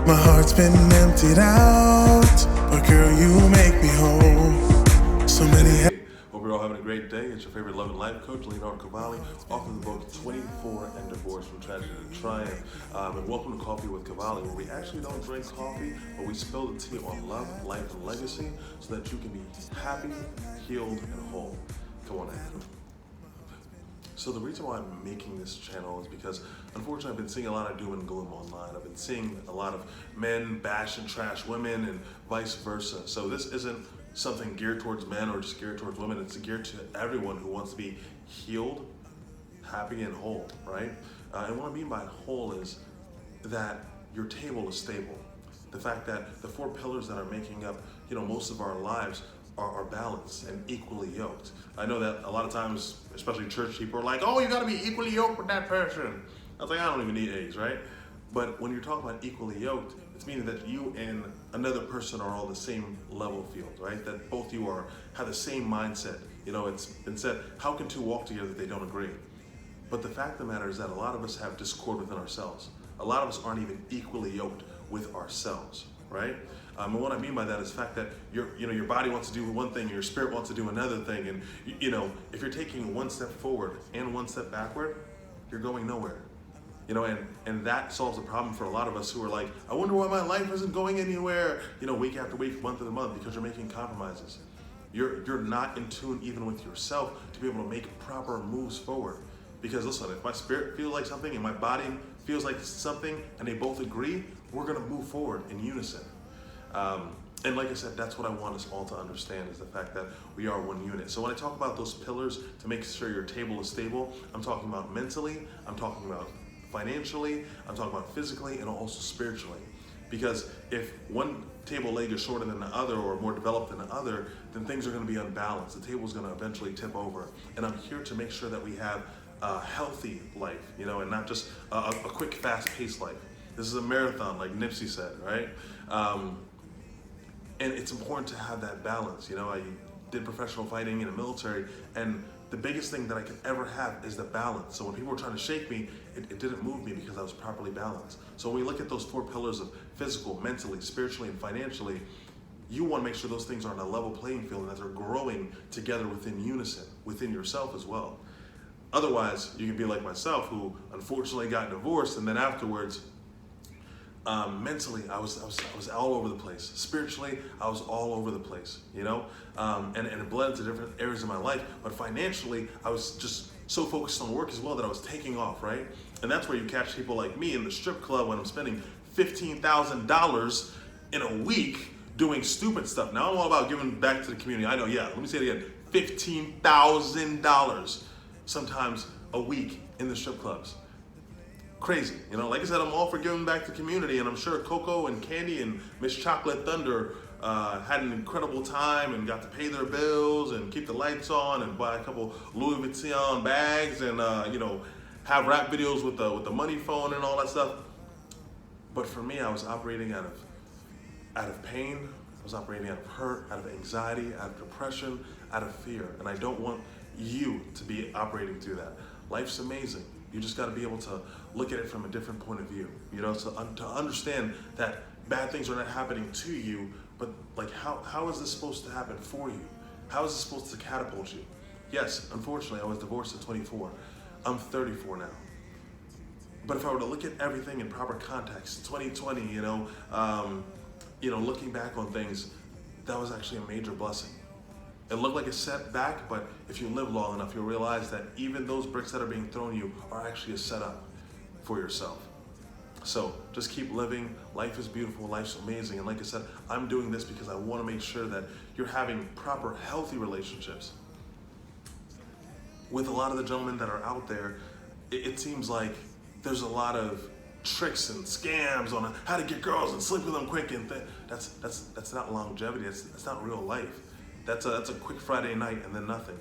My heart's been emptied out, but girl, you make me whole. So many. Hope you're all having a great day. It's your favorite love and life coach, Leonardo Cavalli, author of the book 24 and Divorce from Tragedy to Triumph. And welcome to Coffee with Cavalli, where we actually don't drink coffee, but we spill the tea on love, life, and legacy so that you can be happy, healed, and whole. Come on in. So the reason why I'm making this channel is because, unfortunately, I've been seeing a lot of doom and gloom online. I've been seeing a lot of men bash and trash women and vice versa. So this isn't something geared towards men or just geared towards women. It's geared to everyone who wants to be healed, happy, and whole, right? And what I mean by whole is that your table is stable. The fact that the four pillars that are making up, most of our lives are balanced and equally yoked. I know that a lot of times, especially church people are like, oh, you gotta be equally yoked with that person. I was like, I don't even need eggs, right? But when you're talking about equally yoked, it's meaning that you and another person are all the same level field, right? That both you have the same mindset. It's been said, how can two walk together if they don't agree? But the fact of the matter is that a lot of us have discord within ourselves. A lot of us aren't even equally yoked with ourselves, right? And what I mean by that is the fact that your body wants to do one thing, your spirit wants to do another thing, and if you're taking one step forward and one step backward, you're going nowhere. And that solves the problem for a lot of us who are like, I wonder why my life isn't going anywhere, week after week, month after month, because you're making compromises. You're not in tune even with yourself to be able to make proper moves forward. Because listen, if my spirit feels like something and my body feels like something and they both agree, we're gonna move forward in unison. And like I said, that's what I want us all to understand, is the fact that we are one unit. So when I talk about those pillars to make sure your table is stable, I'm talking about mentally, I'm talking about financially, I'm talking about physically, and also spiritually. Because if one table leg is shorter than the other or more developed than the other, then things are gonna be unbalanced. The table is gonna eventually tip over. And I'm here to make sure that we have a healthy life, and not just a quick, fast-paced life. This is a marathon, like Nipsey said, right? And it's important to have that balance. I did professional fighting in the military, and the biggest thing that I could ever have is the balance. So when people were trying to shake me, it didn't move me because I was properly balanced. So when we look at those four pillars of physical, mentally, spiritually, and financially, you want to make sure those things are on a level playing field and that they're growing together within unison, within yourself as well. Otherwise, you can be like myself, who unfortunately got divorced, and then afterwards, mentally, I was all over the place. Spiritually, I was all over the place, and it bled into different areas of my life. But financially, I was just so focused on work as well that I was taking off, right? And that's where you catch people like me in the strip club when I'm spending $15,000 in a week doing stupid stuff. Now I'm all about giving back to the community. I know, yeah, let me say it again, $15,000 sometimes a week in the strip clubs. Crazy, like I said, I'm all for giving back to the community, and I'm sure Coco and Candy and Miss Chocolate Thunder had an incredible time and got to pay their bills and keep the lights on and buy a couple Louis Vuitton bags and have rap videos with the money phone and all that stuff. But for me, I was operating out of pain. I was operating out of hurt, out of anxiety, out of depression, out of fear, and I don't want you to be operating through that. Life's amazing. You just got to be able to look at it from a different point of view, to understand that bad things are not happening to you, but like how is this supposed to happen for you? How is this supposed to catapult you? Yes, unfortunately, I was divorced at 24. I'm 34 now. But if I were to look at everything in proper context, 2020, looking back on things, that was actually a major blessing. It looked like a setback, but if you live long enough, you'll realize that even those bricks that are being thrown you are actually a setup for yourself. So just keep living. Life is beautiful. Life's amazing. And like I said, I'm doing this because I want to make sure that you're having proper, healthy relationships. With a lot of the gentlemen that are out there, it seems like there's a lot of tricks and scams on how to get girls and sleep with them quick, and that's not longevity. That's not real life. That's a quick Friday night and then nothing.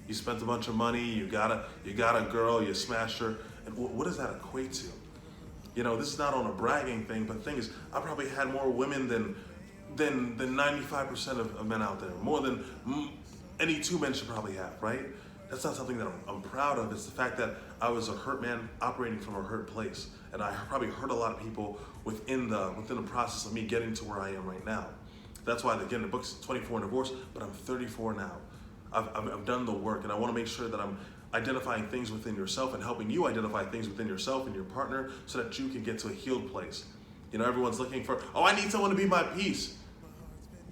You spent a bunch of money, you got a girl, you smashed her, and what does that equate to? This is not on a bragging thing, but the thing is, I probably had more women than 95% of men out there, more than any two men should probably have, right? That's not something that I'm proud of. It's the fact that I was a hurt man operating from a hurt place, and I probably hurt a lot of people within the process of me getting to where I am right now. That's why, again, the book's 24 and Divorce, but I'm 34 now. I've done the work, and I want to make sure that I'm identifying things within yourself and helping you identify things within yourself and your partner so that you can get to a healed place. You know, everyone's looking for, oh, I need someone to be my peace.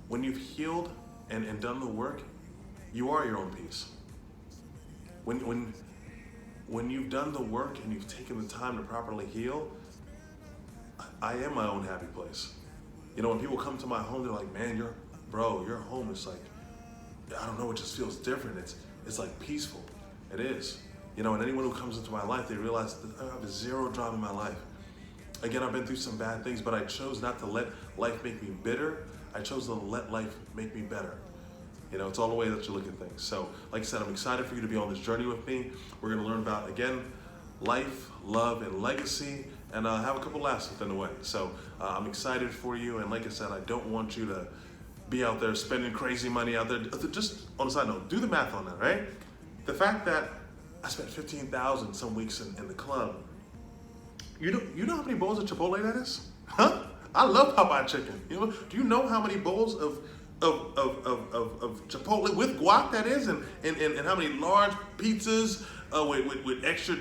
When you've healed and done the work, you are your own peace. When you've done the work and you've taken the time to properly heal, I am my own happy place. You know, when people come to my home, they're like, man, your home is like, I don't know, it just feels different. It's like peaceful. It is. You know, and anyone who comes into my life, they realize that I have zero drama in my life. Again, I've been through some bad things, but I chose not to let life make me bitter. I chose to let life make me better. You know, it's all the way that you look at things. So, like I said, I'm excited for you to be on this journey with me. We're going to learn about, again, life, love, and legacy, and have a couple laughs within the way. So, I'm excited for you, and like I said, I don't want you to be out there spending crazy money out there. Just on a side note, do the math on that, right? The fact that I spent $15,000 some weeks in the club. You know how many bowls of Chipotle that is? Huh? I love Popeye chicken. You know, do you know how many bowls of Chipotle with guac that is, and how many large pizzas with extra?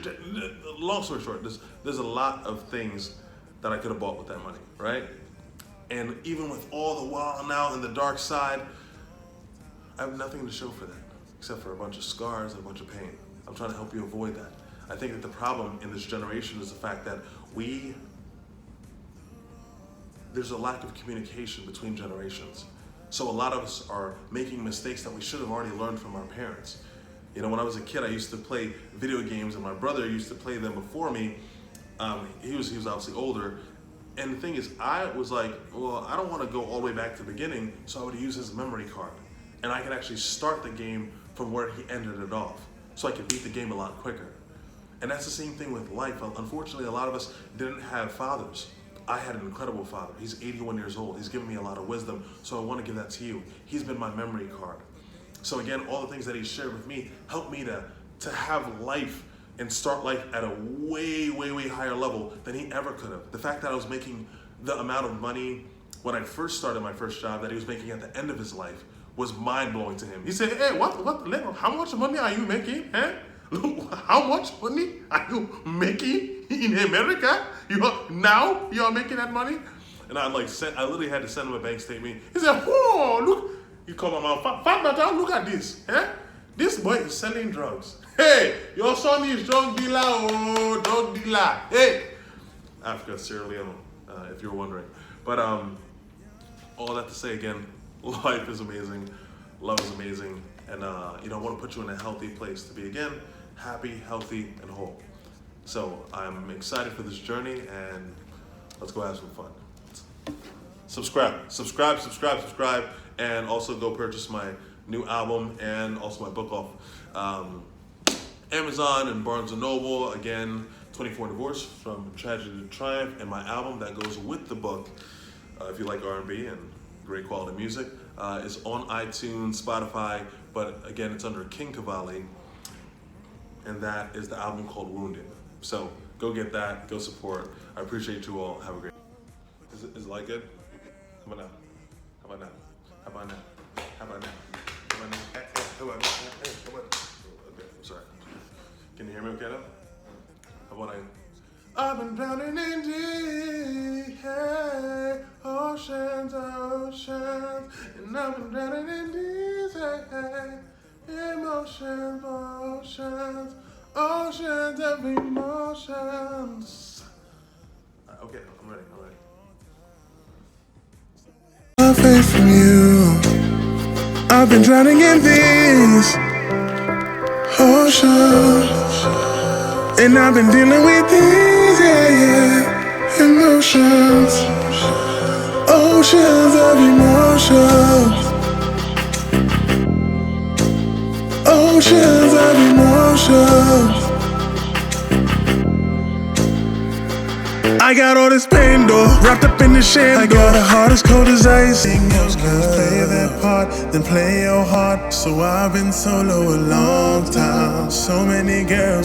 Long story short, there's a lot of things that I could have bought with that money, right? And even with all the wild out and the dark side, I have nothing to show for that, except for a bunch of scars and a bunch of pain. I'm trying to help you avoid that. I think that the problem in this generation is the fact that there's a lack of communication between generations. So a lot of us are making mistakes that we should have already learned from our parents. You know, when I was a kid, I used to play video games, and my brother used to play them before me. He was obviously older. And the thing is, I was like, well, I don't want to go all the way back to the beginning, so I would use his memory card. And I could actually start the game from where he ended it off, so I could beat the game a lot quicker. And that's the same thing with life. Unfortunately, a lot of us didn't have fathers. I had an incredible father. He's 81 years old. He's given me a lot of wisdom, so I want to give that to you. He's been my memory card. So again, all the things that he shared with me helped me to have life and start life at a way, way, way higher level than he ever could have. The fact that I was making the amount of money when I first started my first job that he was making at the end of his life was mind-blowing to him. He said, hey, what, how much money are you making? Eh? How much money are you making in America? Now you are making that money? And I literally had to send him a bank statement. He said, oh, look, you come on, Father, look at this. Eh? This boy is selling drugs. Hey, your son is drug dealer, oh, drug dealer. Hey, Africa, Sierra Leone, if you're wondering. But all that to say again, life is amazing, love is amazing, and I want to put you in a healthy place to be again, happy, healthy, and whole. So I'm excited for this journey, and let's go have some fun. Subscribe, and also go purchase my new album and also my book off Amazon and Barnes & Noble. Again, 24 Divorce, From Tragedy to Triumph, and my album that goes with the book, if you like R&B and great quality music, is on iTunes, Spotify, but again, it's under King Cavalli, and that is the album called Wounded. So go get that, go support. I appreciate you all. Have a great day. Is it like good? How about now? How about now? How about now? How about now? How about now? Hey, how about now? Hey, how about now? Okay, I'm sorry. Can you hear me okay now? How about I've been drowning in deep, hey, oceans, oceans, and I've been drowning in these, hey, emotions, oceans, oceans of emotions. Okay, I'm ready. A face from you. I've been drowning in these oceans, and I've been dealing with these, emotions, oceans of emotions, oceans of emotions. I got all this pain though, wrapped up in the shame. I got a heart as cold as ice. Those girls play their part, then play your heart. So I've been solo a long time. So many girls.